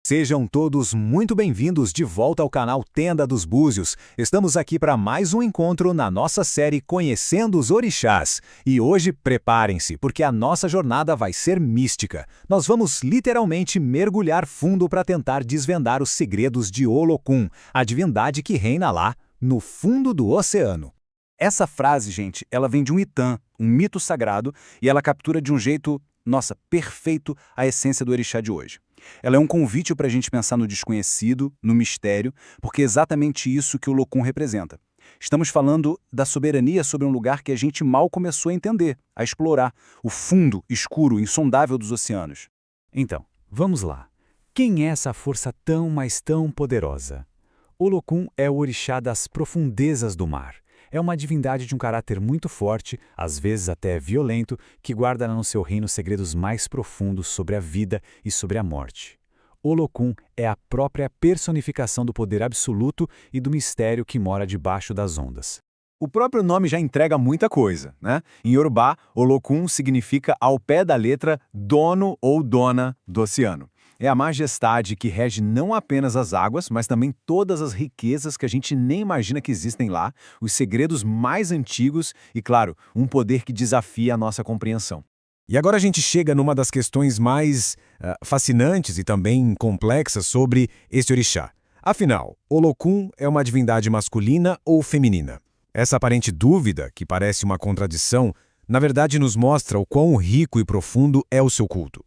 Sejam todos muito bem-vindos de volta ao canal Tenda dos Búzios. Estamos aqui para mais um encontro na nossa série Conhecendo os Orixás. E hoje preparem-se, porque a nossa jornada vai ser mística. Nós vamos literalmente mergulhar fundo para tentar desvendar os segredos de Olokun, a divindade que reina lá, no fundo do oceano. Essa frase, gente, ela vem de um Itã, um mito sagrado, e ela captura de um jeito, perfeito a essência do orixá de hoje. Ela é um convite para a gente pensar no desconhecido, no mistério, porque é exatamente isso que o Olokun representa. Estamos falando da soberania sobre um lugar que a gente mal começou a entender, a explorar, o fundo, escuro, insondável dos oceanos. Então, vamos lá. Quem é essa força tão, mas tão poderosa? Olokun é o orixá das profundezas do mar. É uma divindade de um caráter muito forte, às vezes até violento, que guarda no seu reino segredos mais profundos sobre a vida e sobre a morte. Olokun é a própria personificação do poder absoluto e do mistério que mora debaixo das ondas. O próprio nome já entrega muita coisa, né? Em Yorubá, Olokun significa ao pé da letra dono ou dona do oceano. É a majestade que rege não apenas as águas, mas também todas as riquezas que a gente nem imagina que existem lá, os segredos mais antigos e, claro, um poder que desafia a nossa compreensão. E agora a gente chega numa das questões mais fascinantes e também complexas sobre esse orixá. Afinal, Olokun é uma divindade masculina ou feminina? Essa aparente dúvida, que parece uma contradição, na verdade nos mostra o quão rico e profundo é o seu culto.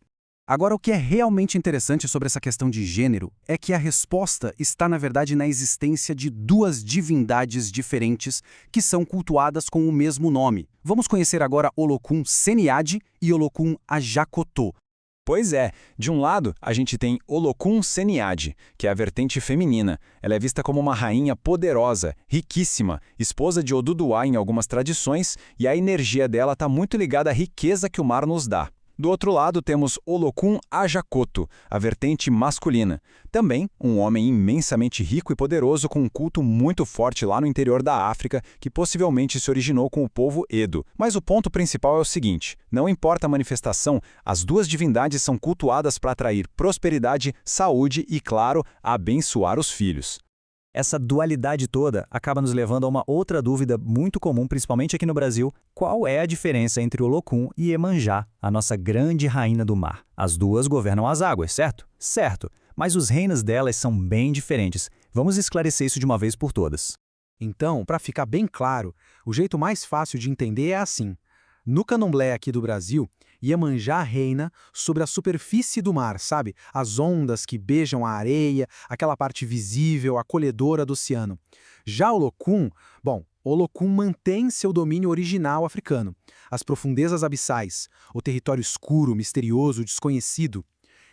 Agora, o que é realmente interessante sobre essa questão de gênero é que a resposta está, na verdade, na existência de duas divindades diferentes que são cultuadas com o mesmo nome. Vamos conhecer agora Olokun Seniade e Olokun Ajakotô. Pois é, de um lado a gente tem Olokun Seniade, que é a vertente feminina. Ela é vista como uma rainha poderosa, riquíssima, esposa de Oduduwa em algumas tradições, e a energia dela está muito ligada à riqueza que o mar nos dá. Do outro lado temos Olokun Ajakotô, a vertente masculina. Também um homem imensamente rico e poderoso com um culto muito forte lá no interior da África, que possivelmente se originou com o povo Edo. Mas o ponto principal é o seguinte: não importa a manifestação, as duas divindades são cultuadas para atrair prosperidade, saúde e, claro, abençoar os filhos. Essa dualidade toda acaba nos levando a uma outra dúvida muito comum, principalmente aqui no Brasil. Qual é a diferença entre Olokun e Iemanjá, a nossa grande rainha do mar? As duas governam as águas, certo? Certo, mas os reinos delas são bem diferentes. Vamos esclarecer isso de uma vez por todas. Então, para ficar bem claro, o jeito mais fácil de entender é assim. No candomblé aqui do Brasil, Iemanjá reina sobre a superfície do mar, sabe? As ondas que beijam a areia, aquela parte visível, acolhedora do oceano. Já Olokun, Olokun mantém seu domínio original africano, as profundezas abissais, o território escuro, misterioso, desconhecido.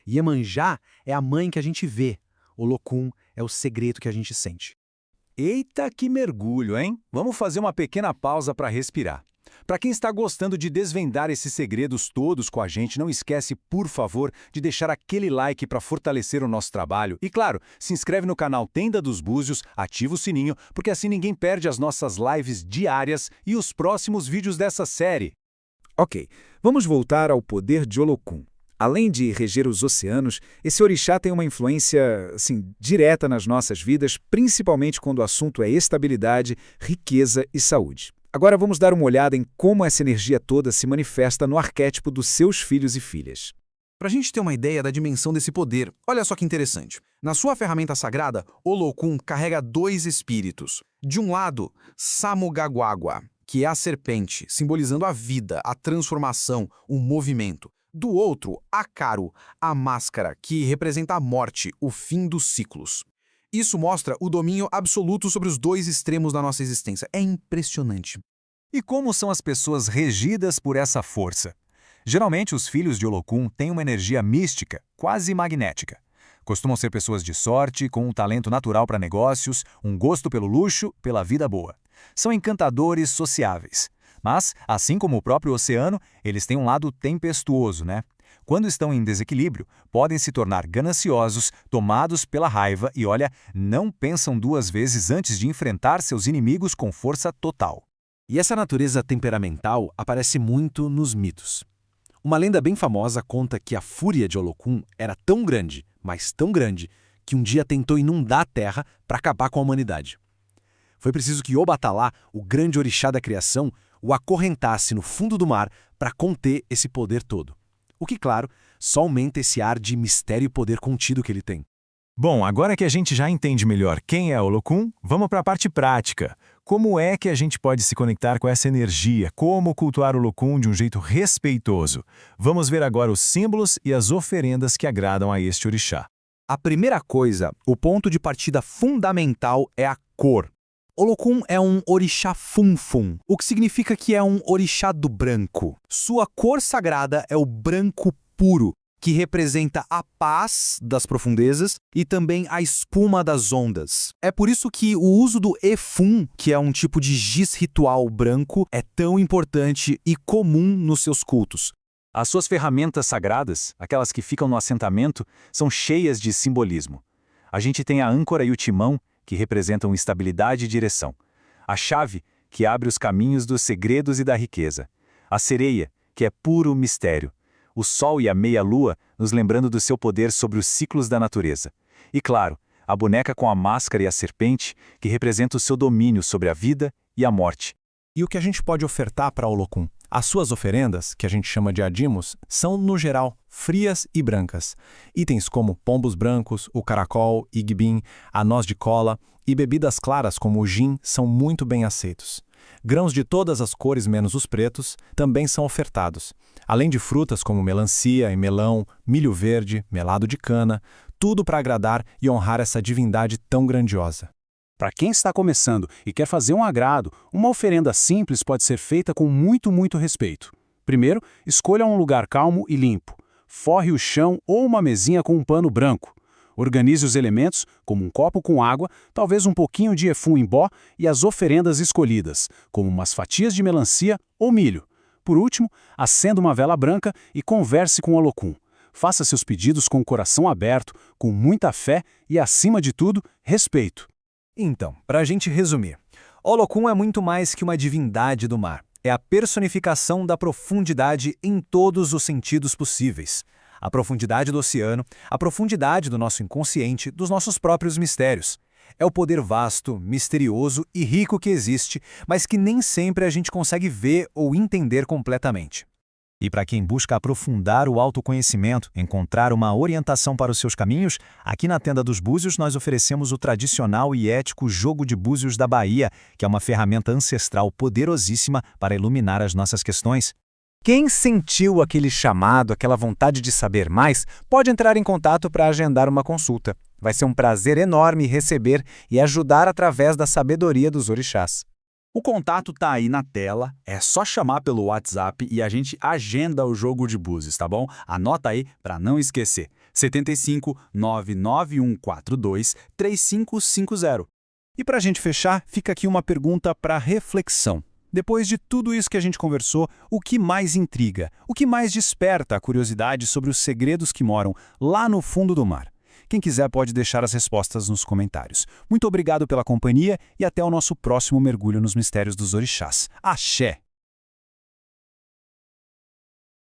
Iemanjá é a mãe que a gente vê, Olokun é o segredo que a gente sente. Eita, que mergulho, hein? Vamos fazer uma pequena pausa para respirar. Para quem está gostando de desvendar esses segredos todos com a gente, não esquece, por favor, de deixar aquele like para fortalecer o nosso trabalho. E claro, se inscreve no canal Tenda dos Búzios, ativa o sininho, porque assim ninguém perde as nossas lives diárias e os próximos vídeos dessa série. Ok, vamos voltar ao poder de Olokun. Além de reger os oceanos, esse orixá tem uma influência, direta nas nossas vidas, principalmente quando o assunto é estabilidade, riqueza e saúde. Agora vamos dar uma olhada em como essa energia toda se manifesta no arquétipo dos seus filhos e filhas. Para a gente ter uma ideia da dimensão desse poder, olha só que interessante. Na sua ferramenta sagrada, Olokun carrega dois espíritos. De um lado, Samugagwagwa, que é a serpente, simbolizando a vida, a transformação, o movimento. Do outro, Akaru, a máscara, que representa a morte, o fim dos ciclos. Isso mostra o domínio absoluto sobre os dois extremos da nossa existência. É impressionante. E como são as pessoas regidas por essa força? Geralmente, os filhos de Olokun têm uma energia mística, quase magnética. Costumam ser pessoas de sorte, com um talento natural para negócios, um gosto pelo luxo, pela vida boa. São encantadores sociáveis. Mas, assim como o próprio oceano, eles têm um lado tempestuoso, né? Quando estão em desequilíbrio, podem se tornar gananciosos, tomados pela raiva e, não pensam duas vezes antes de enfrentar seus inimigos com força total. E essa natureza temperamental aparece muito nos mitos. Uma lenda bem famosa conta que a fúria de Olokun era tão grande, mas tão grande, que um dia tentou inundar a Terra para acabar com a humanidade. Foi preciso que Obatalá, o grande orixá da criação, o acorrentasse no fundo do mar para conter esse poder todo. O que, claro, só aumenta esse ar de mistério e poder contido que ele tem. Bom, agora que a gente já entende melhor quem é Olokun, vamos para a parte prática. Como é que a gente pode se conectar com essa energia? Como cultuar Olokun de um jeito respeitoso? Vamos ver agora os símbolos e as oferendas que agradam a este orixá. A primeira coisa, o ponto de partida fundamental é a cor. Olokun é um orixá funfun, o que significa que é um orixá do branco. Sua cor sagrada é o branco puro, que representa a paz das profundezas e também a espuma das ondas. É por isso que o uso do Efun, que é um tipo de giz ritual branco, é tão importante e comum nos seus cultos. As suas ferramentas sagradas, aquelas que ficam no assentamento, são cheias de simbolismo. A gente tem a âncora e o timão, que representam estabilidade e direção. A chave, que abre os caminhos dos segredos e da riqueza. A sereia, que é puro mistério. O sol e a meia-lua, nos lembrando do seu poder sobre os ciclos da natureza. E claro, a boneca com a máscara e a serpente, que representa o seu domínio sobre a vida e a morte. E o que a gente pode ofertar para Olokun? As suas oferendas, que a gente chama de adimos, são, no geral, frias e brancas. Itens como pombos brancos, o caracol, igbim, a noz de cola e bebidas claras como o gin são muito bem aceitos. Grãos de todas as cores menos os pretos também são ofertados, além de frutas como melancia e melão, milho verde, melado de cana, tudo para agradar e honrar essa divindade tão grandiosa. Para quem está começando e quer fazer um agrado, uma oferenda simples pode ser feita com muito respeito. Primeiro, escolha um lugar calmo e limpo. Forre o chão ou uma mesinha com um pano branco. Organize os elementos, como um copo com água, talvez um pouquinho de efum em pó e as oferendas escolhidas, como umas fatias de melancia ou milho. Por último, acenda uma vela branca e converse com Olokun. Faça seus pedidos com o coração aberto, com muita fé e, acima de tudo, respeito. Então, para a gente resumir, Olokun é muito mais que uma divindade do mar. É a personificação da profundidade em todos os sentidos possíveis. A profundidade do oceano, a profundidade do nosso inconsciente, dos nossos próprios mistérios. É o poder vasto, misterioso e rico que existe, mas que nem sempre a gente consegue ver ou entender completamente. E para quem busca aprofundar o autoconhecimento, encontrar uma orientação para os seus caminhos, aqui na Tenda dos Búzios nós oferecemos o tradicional e ético Jogo de Búzios da Bahia, que é uma ferramenta ancestral poderosíssima para iluminar as nossas questões. Quem sentiu aquele chamado, aquela vontade de saber mais, pode entrar em contato para agendar uma consulta. Vai ser um prazer enorme receber e ajudar através da sabedoria dos orixás. O contato tá aí na tela, é só chamar pelo WhatsApp e a gente agenda o Jogo de Búzios, tá bom? Anota aí para não esquecer. 75 99142 3550. E para a gente fechar, fica aqui uma pergunta para reflexão. Depois de tudo isso que a gente conversou, o que mais intriga? O que mais desperta a curiosidade sobre os segredos que moram lá no fundo do mar? Quem quiser pode deixar as respostas nos comentários. Muito obrigado pela companhia e até o nosso próximo mergulho nos mistérios dos orixás. Axé!